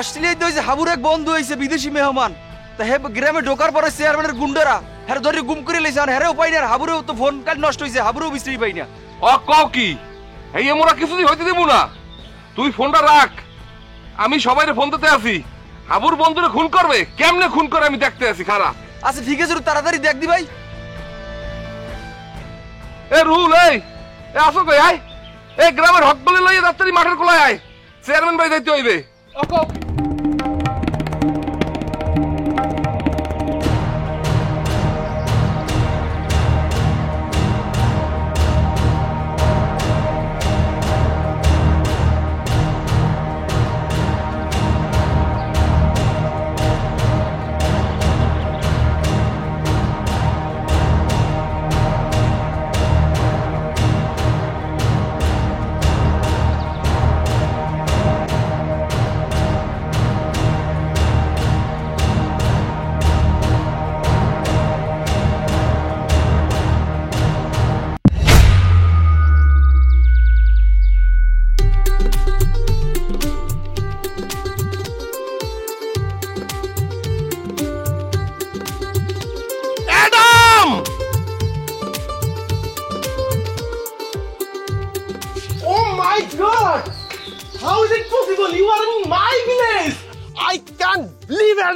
অস্ট্রেলিয়ায় তো হাবুর এক বন্ধু হয়েছে বিদেশি মেহমান তা হে গ্রামে ঢোকার পরে চেয়ারম্যানের গুন্ডারা হ্যাঁ ধরে গুম করে লেছে আর হ্যারেও পাই না হাবুরেও তো ফোন কাল নষ্ট হয়েছে হাবুরেও বিশ্রী পাই না কও কি এই মোরা কিছুদিন হইতে দেবো না তুই ফোনটা রাখ আমি সবাইরে ফোন দিতে আছি হাবুর বন্ধুরে খুন করবে কেমনে খুন করে আমি দেখতে আছি খারাপ আচ্ছা ঠিক আছে তাড়াতাড়ি দেখ দি ভাই এ রুল এই আসো কই আয় এই গ্রামের হক বলে লইয়ে তাড়াতাড়ি মাঠের কোলায় আয় চেয়ারম্যান ভাই যাইতে হইবে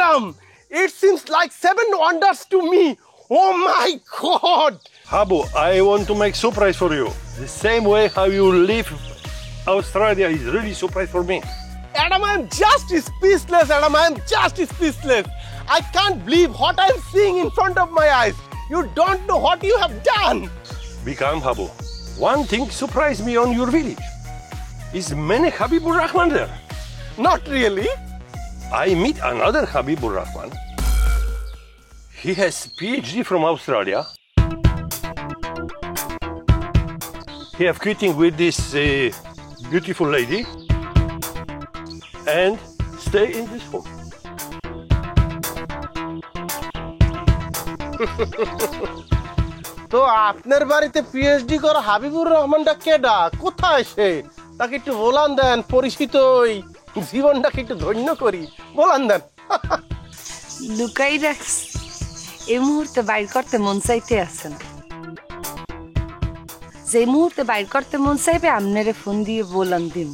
Adam, it seems like 7 wonders to me. Oh my God! Habu, I want to make surprise for you. The same way how you leave Australia is really surprise for me. Adam, I'm just speechless. Adam, I'm just speechless. I can't believe what I'm seeing in front of my eyes. You don't know what you have done. Be calm, Habu. One thing surprised me on your village. Is many Habibur Rahman there? Not really. I meet another Habibur Rahman. He has PhD from Australia. He have quitting with this beautiful lady and stay in this home. তো আপনার বাড়িতে PhD করা হাবিবুর রহমানটা কেডা কোথায় সে তাকে একটু বলান দেন পরিচিত জীবনটাকে একটু ধন্য করি বলান দেন লুকাই রাখস এই মুহূর্তে বাইর করতে মন চাইতে আছেন যে মুহূর্তে বাইর করতে মন চাইবে আপনারে ফোন দিয়ে বলান দিন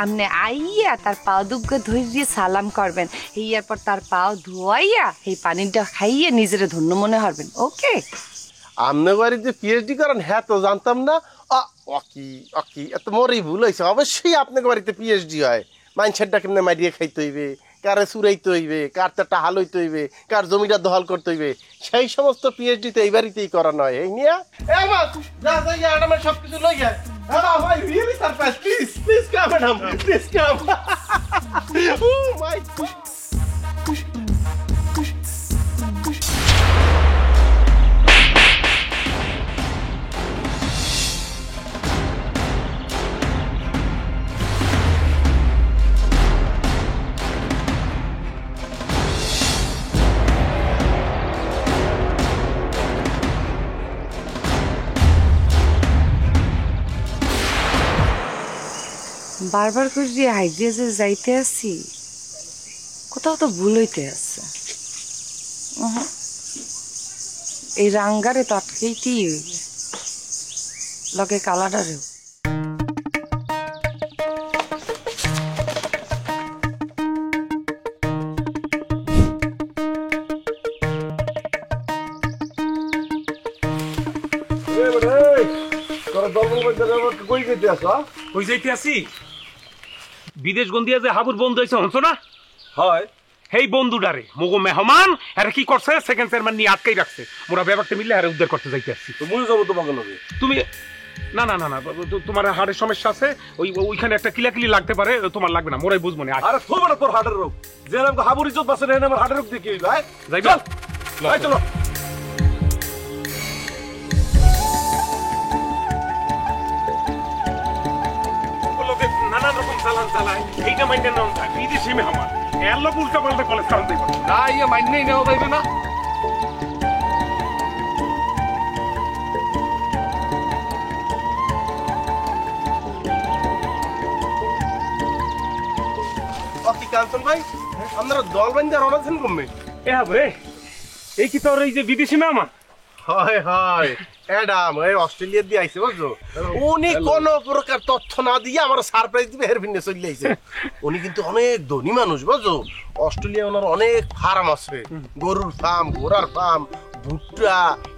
আপনি আইয়া তার পাও দুগ্গে ধরিয়ে সালাম করবেন ইয়ার পর তার পাও ধোয়াইয়া এই পানিটা খাইয়ে নিজেরে ধন্য মনে হবেন ওকে আপনার বাড়িতে পিএইচডি করেন হ্যাঁ তো জানতাম না অকি অকি এত মোরই ভুল হয়েছে অবশ্যই আপনার বাড়িতে পিএইচডি হয় মাইনছেরটা কেমনে মাইরিয়ে খাইতে হইবে কারে চুরাইতে হইবে কার চারটা হাল হইতে হইবে কার জমিটা দখল করতে হইবে সেই সমস্ত পিএইচডি তো এই বাড়িতেই করানো হয় এই নিয়ে সব কিছু লই যায় Madam, I really surprised. Please come, madam. Please come. Oh my God. বারবার করে যে হাইডিয়া যে যাইতে আছি কোথাও তো ভুল হইতে আছে এই রাঙ্গারে তো আটকেইতেই হইবে লগে কালাডারেও কই যাইতে আছি বিদেশ গন্দিয়া যে হাবুর বন্ধু হয়েছে হনছো না হয় হেই বন্ধুডারে মগো মেহমান আরে কি করছে সেকেন্ড চেয়ারম্যান নিয়ে আটকাই রাখছে মোরা ব্যাপারটা মিললে আরে উদ্ধার করতে যাইতে আসছি তো মুই যাবো তোমাকে লগে তুমি না না না না তোমার হাড়ের সমস্যা আছে ওইখানে একটা কিলাকিলি লাগতে পারে তোমার লাগবে না মোরাই বুঝবো না আরে তোর তোর হাড়ের রোগ যে আমাকে হাবুর ইজ্জত বাঁচে না আমার হাড়ের রোগ দেখি ভাই যাইবে চলো নানান রকম চালান চালায় এইটা মাইন্ডের নাম বিদেশি মেহমান এর লোক উল্টা পাল্টা কলেজ কারণ দেবে না ইয়ে মাইনেই নেওয়া যাইবে না কাঞ্চন ভাই আপনারা দল বান্ধে রওনা দিয়েছেন কমে? এ হবে এই কি তোর এই যে বিদেশি মেহমান? হয় হয় অ্যাডাম এই অস্ট্রেলিয়া দিয়ে আইছে বুঝছো, উনি কোনো প্রকার তথ্য না দিয়ে আমার সারপ্রাইজ দিবে হের ভিন্নে চলে আইছে। উনি কিন্তু অনেক ধনী মানুষ বুঝছো, অস্ট্রেলিয়া ওনার অনেক ফার্ম আছে, গরুর ফার্ম, ঘোড়ার ফার্ম, ভুট্টা,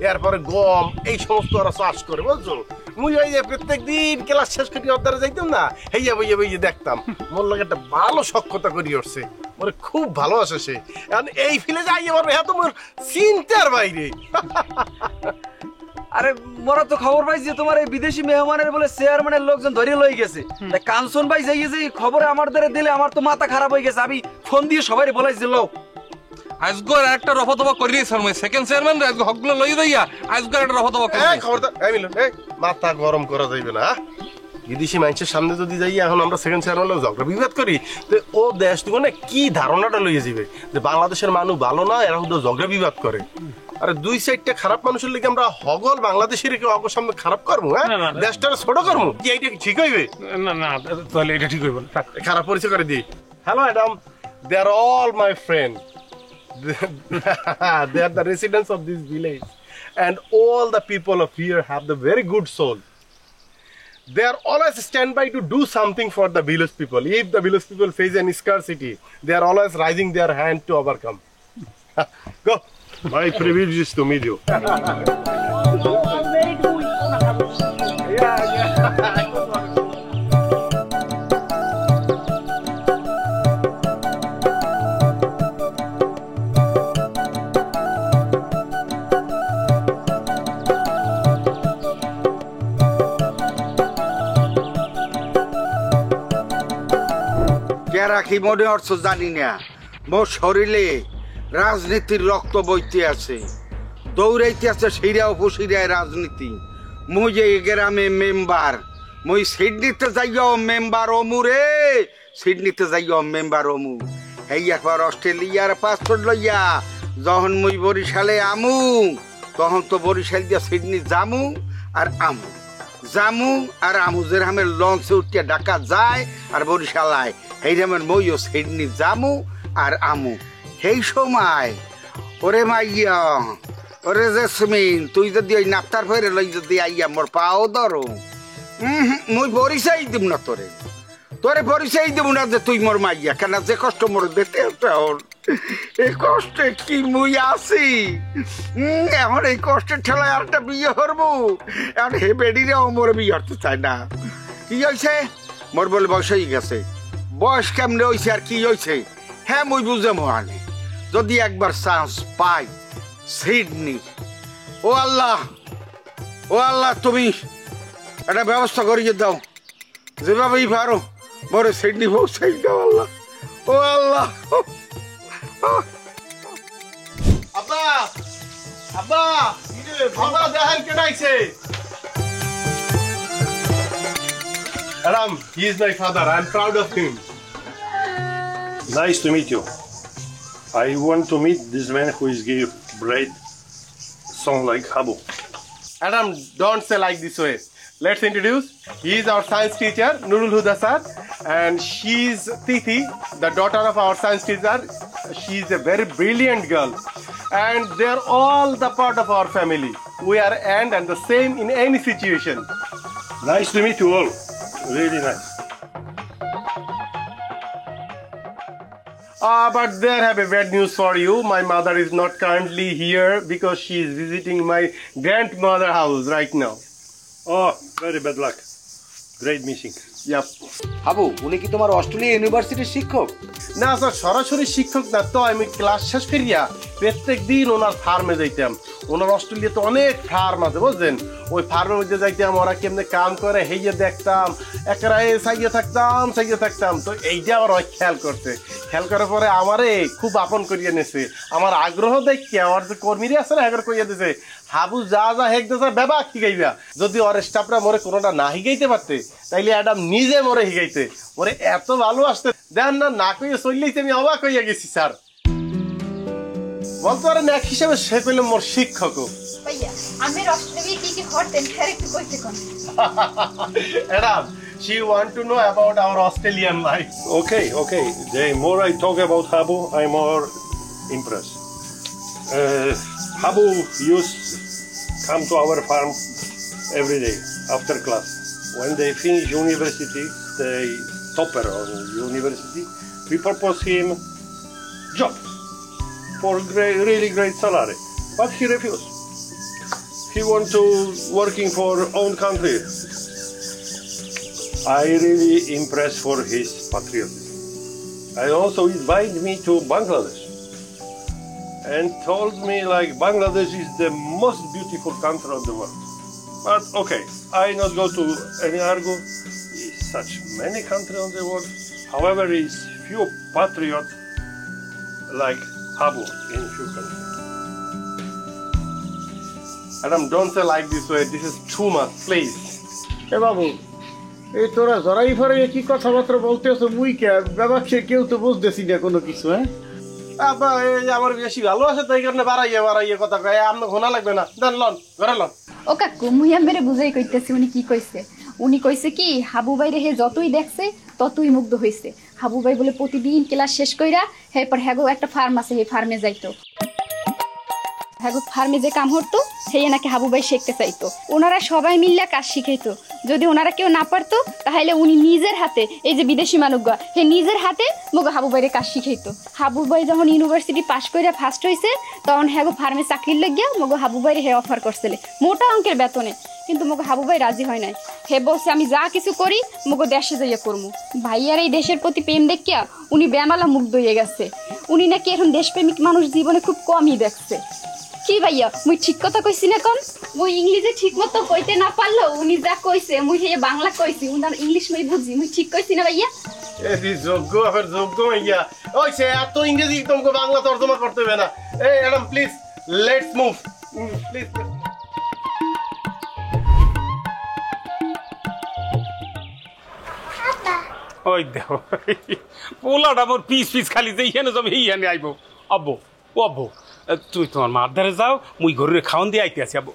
এরপরে গম, এই সমস্ত ওরা চাষ করে বুঝছো। মুই ওই যে প্রত্যেক দিন ক্লাস শেষ করে অর্ধারে যাইতাম না, হেইয়া বইয়া বইয়া দেখতাম, মোর লাগে একটা ভালো সক্ষতা করি উঠছে, ওরে খুব ভালোবাসে সে। এখন এই ফিলে যাই আমার হ্যাঁ তো মোর চিন্তার বাইরে। আরে মোরা তো খবর পাইছি যে তোমার এই বিদেশি মেহমানের বলে চেয়ারম্যানের লোকজন ধরে লই গেছে। তা কাঞ্চন ভাই যাইয়ে যে খবরে আমার দ্বারা দিলে আমার তো মাথা খারাপ হয়ে গেছে। আমি ফোন দিয়ে সবাই বলাইছিল আজগর একটা রফাদফা করি স্যার মই সেকেন্ড চেয়ারম্যান আজকে হকগুলো লই দইয়া আজগর একটা রফাদফা করি। এই খবরদার, এই মিলন, এই মাথা গরম করা যাইবে না। বিদেশি মানুষের সামনে যদি যাই এখন আমরা সেকেন্ড চেয়ারম্যান ঝগড়া বিবাদ করি, তো ও দেশ থেকে না কি ধারণাটা লইয়ে যাবে যে বাংলাদেশের মানুষ ভালো না, এরা শুধু ঝগড়া বিবাদ করে। আরে দুই সাইডটা খারাপ মানুষের লিগে আমরা হগল বাংলাদেশের অগর সামনে খারাপ করবো, হ্যাঁ না, না। দেশটা ছোট করবো, কি এইটা কি ঠিক হইবে? না না তাহলে এটা ঠিক হইব না, থাক। খারাপ পরিচয় করে দিই। Hello madam, they are all my friend, they are the residents of this village, and all the people of here have the very good soul. They are always stand by to do something for the village people. If the village people face any scarcity, they are always raising their hand to overcome. Go. My privilege is to meet you. কে রাখি মনে অর্থ জানি না, মোর শরীরে রাজনীতির রক্ত বইতে আছে, দৌড়াইতে আছে সিরা উপসিরায় রাজনীতি। মুই যে গ্রামে মেম্বার, মুই সিডনিতে যাইও মেম্বার অমু রে, সিডনিতে যাইও মেম্বার অমু। এই একবার অস্ট্রেলিয়ার পাসপোর্ট লইয়া যখন মুই বরিশালে আমু, তখন তো বরিশাল দিয়া সিডনি জামু আর আমু, জামু আর আমু। যেরকমের লঞ্চে উঠিয়া ঢাকা যায় আর বরিশাল আয়, এই যেমন মইও সিডনি জামু আর আমু। সেই সময় ওরে মাইয়া, ওরে জেসমিন, তুই যদি ওই নাপ্তার ফেরে লই যদি আইয়া মোর পাও ধরো, মুই পরিচয় দিব না তোরে, তোরে পরিচয় দিব না যে তুই মোর মাইয়া। কেন যে কষ্ট মোর দিতে এই কষ্টে কি মুই আছি, এখন এই কষ্টের ঠেলায় আর একটা বিয়ে করবো। এখন হে বেডিরাও মোর বিয়ে করতে চায় না। কি হয়েছে মোর বলে বয়স হয়ে গেছে, বয়স কেমনে হয়েছে আর কি হয়েছে হ্যাঁ মুই বুঝে মহানে। যদি একবার চান্স পাই সিডনি, ও আল্লাহ, ও আল্লাহ, তুমি একটা ব্যবস্থা করিয়ে দাও, যেভাবেই পারো বড় সিডনি পৌঁছাই দাও আল্লাহ, ও আল্লাহ। আব্বা, আব্বা, আব্বা দেখেন কে ডাইছে। Madam, he is my father. I am proud of him. Nice to meet you. I want to meet this man who is give bread song like Habu. Adam, don't say like this way. Let's introduce. He is our science teacher, Nurul Huda sir, and she's Titi, the daughter of our science teacher. She is a very brilliant girl, and they are all the part of our family. We are and the same in any situation. Nice to meet you all. Really nice. But there have a bad news for you. My mother is not currently here because she is visiting my grandmother house right now. Oh, very bad luck. Great missing. Yep. Habu, উনি কি তোমার Australia ইউনিভার্সিটির শিক্ষক? না sir, সরাসরি শিক্ষক না তো, আমি ক্লাস শেষ করিয়া প্রত্যেক দিন ওনার ফার্মে যাইতাম। ওনার অস্ট্রেলিয়াতে অনেক ফার্ম আছে বুঝলেন, ওই ফার্মের মধ্যে যাইতাম, ওরা কেমনে কাম করে হেইয়ে দেখতাম, একরাই সাইয়ে থাকতাম। তো এইটা আমার খেয়াল করছে, খেয়াল করার পরে আমারে খুব আপন করিয়ে নেছে। আমার আগ্রহ দেখে আমার যে কর্মীরা আছে না, এগার কইয়া দিছে, হাবু যা হেক দেছে বেবা শিখাইবা। যদি ওর স্টাফরা মোরে কোনোটা না শিখাইতে পারতে, তাইলে অ্যাডাম নিজে মোরে শিখাইতে। ওরে এত ভালো আসতে দেন না কইয়া চললেইতে আমি অবাক হইয়া গেছি স্যার। বলতে পারেন এক হিসেবে সে কইল মোর শিক্ষকও। ভাইয়া আমি অস্ট্রেলিয়া কি করতেন আরেকটু কইতে কোন madam She want to know about our Australian life. Okay. The more I talk about Habu, I'm more impressed. Habu used come to our farm every day after class. When they finish university, they topper on university, we propose him job for really great salary, but he refused. He want to working for own country. I really impressed for his patriotism. I also invite me to Bangladesh and told me like Bangladesh is the most beautiful country of the world. But okay, I not go to any argue. Is such many countries on the world. However, is few patriots like Habu in few countries. Madam, don't say like this way. This is too much, please. এ বাবু এই তোরা জড়াই ফরাই কি কথাবার্তা বলতেছ মুই কে বাবা কেউ তো বুঝতেছি না কোনো কিছু হ্যাঁ আব্বা এই আমার বেশি ভালো আছে তাই কারণে বাড়াইয়ে কথা কয় আপনি ঘোনা লাগবে না দেন লন ঘরে লন ও কাকু মুই আমেরে বুঝাই কইতেছি উনি কি কইছে উনি কইছে কি হাবু ভাইরে হে যতই দেখছে ততই মুগ্ধ হইছে হাবু ভাই বলে প্রতিদিন ক্লাস শেষ কইরা এরপর হ্যাগো একটা ফার্ম আছে সেই ফার্মে যাইতো হ্যাগো ফার্মে যে কাম হতো সেই নাকি হাবু ভাই শিখতে চাইতো ওনারা সবাই মিললে কাজ শিখাইতো যদি ওনারা কেউ না পারতো তাহলে উনি নিজের হাতে এই যে বিদেশি মানুষগা হে নিজের হাতে মগো হাবু ভাইরে কাজ শিখাইতো হাবু ভাই যখন ইউনিভার্সিটি পাস কইরা ফার্স্ট হইছে তখন হ্যাগো ফার্মে চাকরির লাগিয়া মগো হাবু ভাইরে হে অফার করছিল মোটা অঙ্কের বেতনে কিন্তু মগো হাবু ভাই রাজি হয় নাই হে বলছে আমি যা কিছু করি মগো দেশে যাইয়া করমু ভাইয়ার এই দেশের প্রতি প্রেম দেখিয়া উনি বেমালা মুগ্ধ হয়ে গেছে উনি নাকি এখন দেশপ্রেমিক মানুষ জীবনে খুব কমই দেখছে কি ভাইয়া মুই ঠিক কথা কইছি না কোন মুই ইংলিশে ঠিকমতো কইতে না পারলেও উনি যা কইছে মুই হে বাংলা কইছি উনার ইংলিশ মই বুঝি মুই ঠিক কইছি না ভাইয়া এই যোগ্য ইয়া ওই সে এত ইংরেজি তোমাকে বাংলা তর্জমা করতে হবে না এই madam please let's move please ওই দেখো পোলাটা মোর পিস খালি যে ইহানে যাবে ইহানে আইব আব্বু ও আব্বু তুই তোমার মার ধারে যাও মুই ঘরে খাওন দিয়ে আইতে আছি আব্বু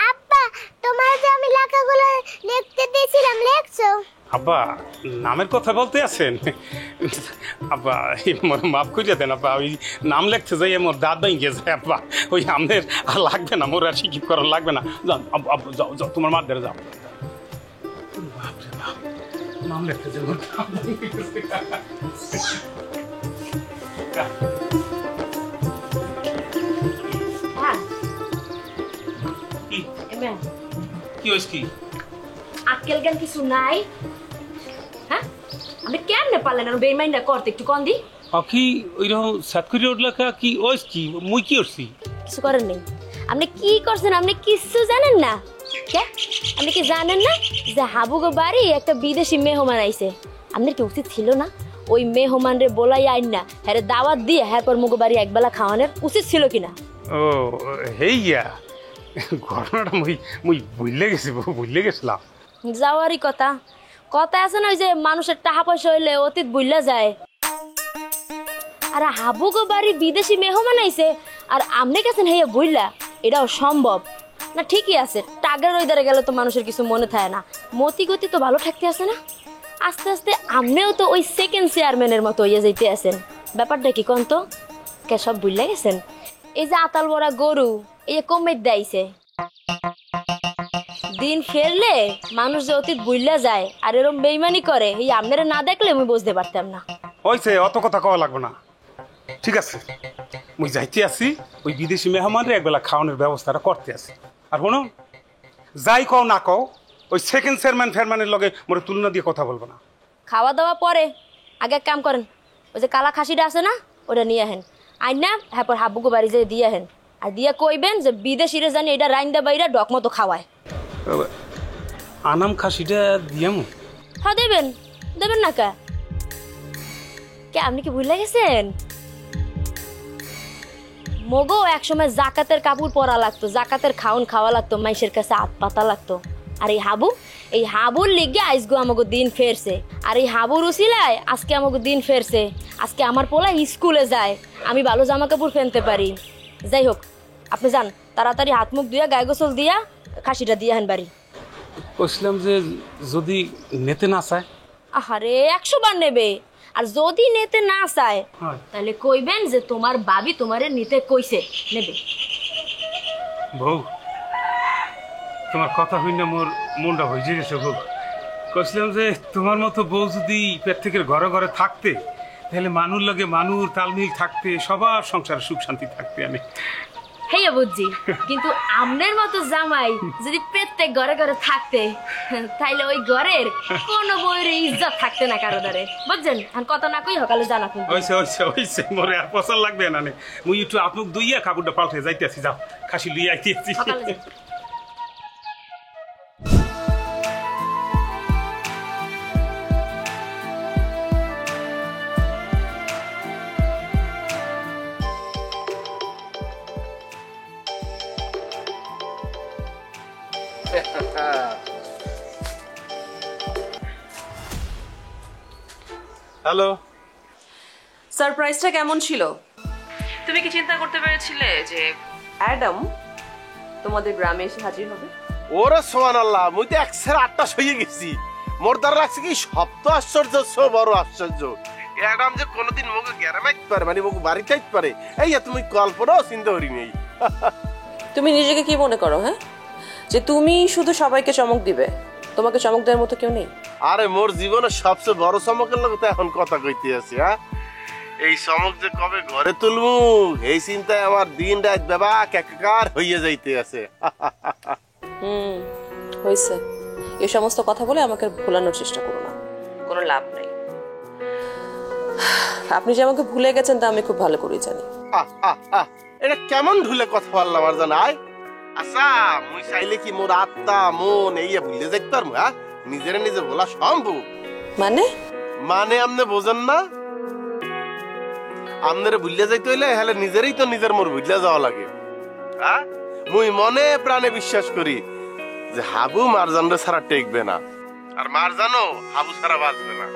আব্বা তোমার যে আমি লেখাগুলো লিখতে দিয়েছিলাম লিখছো আব্বা নামের কথা বলতে আছেন আব্বা মোর মাফ করিয়া দেন আব্বা ওই নাম লিখতে যাই মোর দাঁত ভেঙে যায় আব্বা ওই আমাদের আর লাগবে না মোর আর শিক্ষিত করার লাগবে না যাও আব্বু যাও যাও তোমার মার ধারে যাও নাম লিখতে যাই মোর কি হইছে কি আজকাল জ্ঞান কিছু নাই হ্যাঁ আমি কেমনে পারলেন আর বেইমাইন্ডা করতে একটু কন দি কি ওইরকম সাত করে উঠলা কি ওইস কি মুই কি করছি কিছু করেন নাই আপনি কি করছেন আপনি কিছু জানেন না কে আপনি কি জানেন না যে হাবুগো বাড়ি একটা বিদেশি মেহমান আইছে আপনার কি উচিত ছিল না ওই মেহমান রে বলাই আইন না হ্যাঁ দাওয়াত দিয়ে হ্যাঁ পর মুগো বাড়ি একবেলা খাওয়ানোর উচিত ছিল কিনা ও হেইয়া ঘটনাটা মুই ভুলে গেছিলাম যাওয়ারই কথা আছে না ওই যে মানুষের টাকা পয়সা হইলে অতীত ভুললা যায় আর হাবুগো বাড়ি বিদেশি মেহমান আইছে আর আপনি গেছেন হেয়া ভুললা এটাও সম্ভব না ঠিকই আছে টাগের ওইদারে গেলে তো মানুষের কিছু মনে থাকে না মতি গতি তো ভালো থাকতে আছে না আস্তে আস্তে আপনিও তো ওই সেকেন্ড চেয়ারম্যানের মতো হইয়া যাইতে আছেন ব্যাপারটা কি কোন তো কে সব ভুললা গেছেন এই যে আতাল বড়া গরু এই কমে দেয়ছে দিন ফেরলে মানুষ যে অতীত ভুললা যায় আর এরকম বেইমানি করে এই আপনারা না দেখলে আমি বুঝতে পারতাম না হইছে অত কথা কওয়া লাগবে না ঠিক আছে মুই যাইতে আছি ওই বিদেশি মেহমানরে একবেলা খাওয়ানোর ব্যবস্থাটা করতে আছি আর শোনো যাই কও না কও ওই সেকেন্ড চেয়ারম্যান ফেয়ারম্যানের লগে মোরে তুলনা দিয়ে কথা বলবো না খাওয়া দাওয়া পরে আগে এক কাম করেন ওই যে কালা খাসিটা আছে না ওটা নিয়ে আহেন আইন না হ্যাঁ পর হাবুকে বাড়ি যেয়ে দিয়ে আহেন আর দিয়া কইবেন যে বিদেশিরা জানি এটা রাইন্দা বাইরা ডক মতো খাওয়ায় আনাম খাসিটা দিয়াম হ্যাঁ দেবেন না কে আপনি কি ভুলে গেছেন মগো একসময় জাকাতের কাপড় পরা লাগতো জাকাতের খাওয়া লাগতো মাইশের কাছে হাত পাতা লাগতো আর এই হাবুর লিগে আজগো আমাকে দিন ফেরছে আর এই হাবুর উসিলায় আজকে আমাকে দিন ফেরছে আজকে আমার পোলা স্কুলে যায় আমি ভালো জামা কাপড় ফেলতে পারি যাই হোক আপনি যান তাড়াতাড়ি হাত মুখ দিয়া গায়ে গোসল দিয়া খাসিটা দিয়ে আহেন বাড়ি কইছিলাম যে যদি নেতে না চায়। আহারে 100 বার নেবে, আর যদি নিতে না চায় তাহলে কইবেন যে তোমার ভাবি তোমারে নিতে কইছে, নেবে। বউ, তোমার কথা হইনা মোর মনটা হইছে গেছে বউ। কইছিলাম যে তোমার মতো বউ যদি প্রত্যেকের ঘরে ঘরে থাকতে, তাহলে মানুর লগে মানুর তালমিল থাকতে, সবার সংসারে সুখ শান্তি থাকতে। আমি হেয়া বুঝছি, কিন্তু আমনের মতো জামাই যদি প্রত্যেক ঘরে ঘরে থাকতে, তাইলে ওই ঘরের কোনো বইয়ের ইজ্জত থাকতে না কারো দ্বারে, বুঝছেন? আর কথা না কই সকালে জানা কিন্তু হইছে হইছে হইছে, মোরে আর পছন্দ লাগবে না। মুই একটু আপুক দইয়া কাপড়টা পাল্টে যাইতেছি, যাও খাসি লইয়া আইতেছি। সকালে যাই। হ্যালো, সারপ্রাইজটা কেমন ছিল? তুমি কি চিন্তা করতে পেরেছিলে যে অ্যাডাম তোমাদের গ্রামে এসে হাজির হবে? ওরে সুবহানাল্লাহ, মুই তো 108টা হয়ে গেছি। মোর দ্বারা লাগছে কি সপ্ত আশ্চর্য, সব বড় আশ্চর্য। অ্যাডাম যে কোনোদিন মুখে গ্যারামাইতে পারে, মানে মুখে বাড়িতে আইতে পারে, এই তুমি কল্পনাও চিন্তা করি নেই। তুমি নিজেকে কি মনে করো, হ্যাঁ, যে তুমি শুধু সবাইকে চমক দিবে? তোমাকে চমক দেওয়ার মতো কেউ নেই। আরে মোর জীবনের সবচেয়ে বড় চমকের লোক তো এখন কথা কইতে আছি। হ্যাঁ, এই চমক যে কবে ঘরে তুলবো এই চিন্তায় আমার দিন রাত বাবা একাকার হইয়া যাইতে আছে। হয়েছে, এই সমস্ত কথা বলে আমাকে ভোলানোর চেষ্টা করো না, কোনো লাভ নেই। আপনি যে আমাকে ভুলে গেছেন তা আমি খুব ভালো করেই জানি। এটা কেমন ঢুলে কথা বললাম আর জানাই? আচ্ছা, মুই চাইলে কি মোর আত্মা মন এই ভুলে যাইতে পারবো? হ্যাঁ, নিজের নিজে বলা সম্ভব? মানে মানে আপনি বোঝেন না? আপনারে ভুলে যাইতে হইলে হলে নিজেরই তো নিজের মোর ভুলে যাওয়া লাগে। হ্যাঁ, মুই মনে প্রাণে বিশ্বাস করি যে হাবু মারজানরে ছাড়া টেকবে না, আর মারজানও হাবু ছাড়া বাঁচবে না।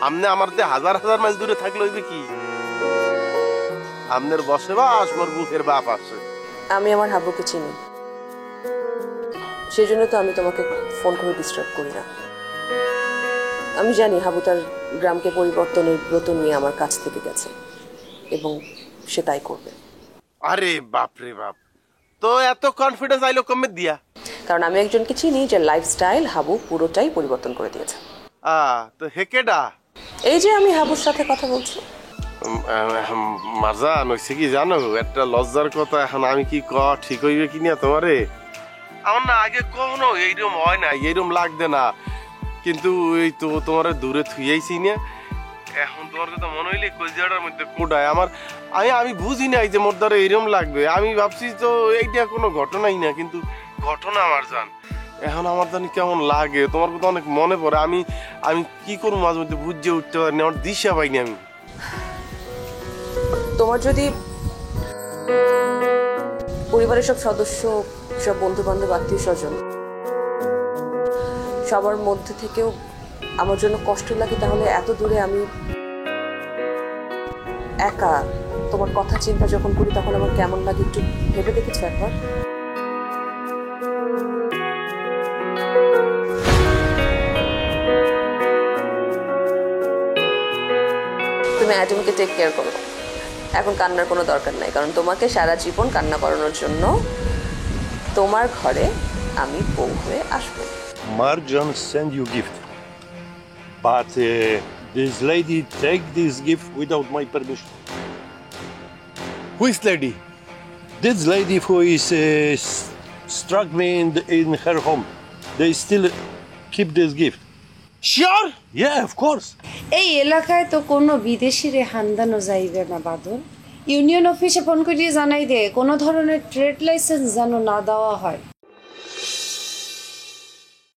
আমনে আমার যে হাজার হাজার মাইল দূরে থাকলে হইবে কি? আমনের বসে বাস মোর বুকের বাপ আছে। আমি আমার হাবুকে চিনি, সেই জন্য তো আমি তোমাকে ফোন করে ডিস্টার্ব করি না। আমি জানি হাবু তার গ্রামকে পরিবর্তনের ব্রত নিয়ে আমার কাছ থেকে গেছে এবং সে তাই করবে। আরে বাপ রে বাপ, তো এত কনফিডেন্স আইলো কমে দিয়া? কারণ আমি একজনকে চিনি যে লাইফস্টাইল হাবু পুরোটাই পরিবর্তন করে দিয়েছে। তো হেকেডা? এই যে আমি হাবুর সাথে কথা বলছি। মারজান, হইছে কি জানো, একটা লজ্জার কথা। এখন আমি কি ঠিক হইবে কি না তোমারে? আমার না আগে কখনো এইরকম হয় না, এইরকম লাগবে না, কিন্তু এই তো তোমার দূরে থুইয়াইছি না। এখন তোমার কথা মনে হইলে কলজাটার মধ্যে কোটায় আমার। আমি বুঝি নাই যে মোর দ্বারা এইরকম লাগবে। আমি ভাবছি তো এইটা কোনো ঘটনাই না, কিন্তু ঘটনা আমার জান। এখন আমার জানি কেমন লাগে, তোমার কথা অনেক মনে পড়ে। আমি কি করবো মাঝে মধ্যে বুঝে উঠতে পারি না, আমার দিশা পাইনি আমি। তোমার যদি পরিবারের সব সদস্য, সব বন্ধু বান্ধব, আত্মীয় স্বজন সবার মধ্যে থেকেও আমার জন্য কষ্ট লাগে, তাহলে এত দূরে আমি একা তোমার কথা চিন্তা যখন করি তখন আমার কেমন লাগে একটু ভেবে দেখেছো একবার? তুমি অ্যাডামকে টেক কেয়ার করো, এখন কান্নার কোনো দরকার নাই, কারণ তোমাকে সারা জীবন কান্না করানোর জন্য তোমার ঘরে আমি বউ হয়ে আসবো। Marjan send you gift, but this lady take this gift without my permission. Which lady? This lady who is struck me in her home, they still keep this gift. Sure? Yeah, of course. এই এলাকায় তো কোনো বিদেশি রে হান্দানো যাইবে না বাদল। Union অফিসে phone করিয়ে জানাই দে কোনো ধরনের ট্রেড লাইসেন্স যেন না দেওয়া হয়।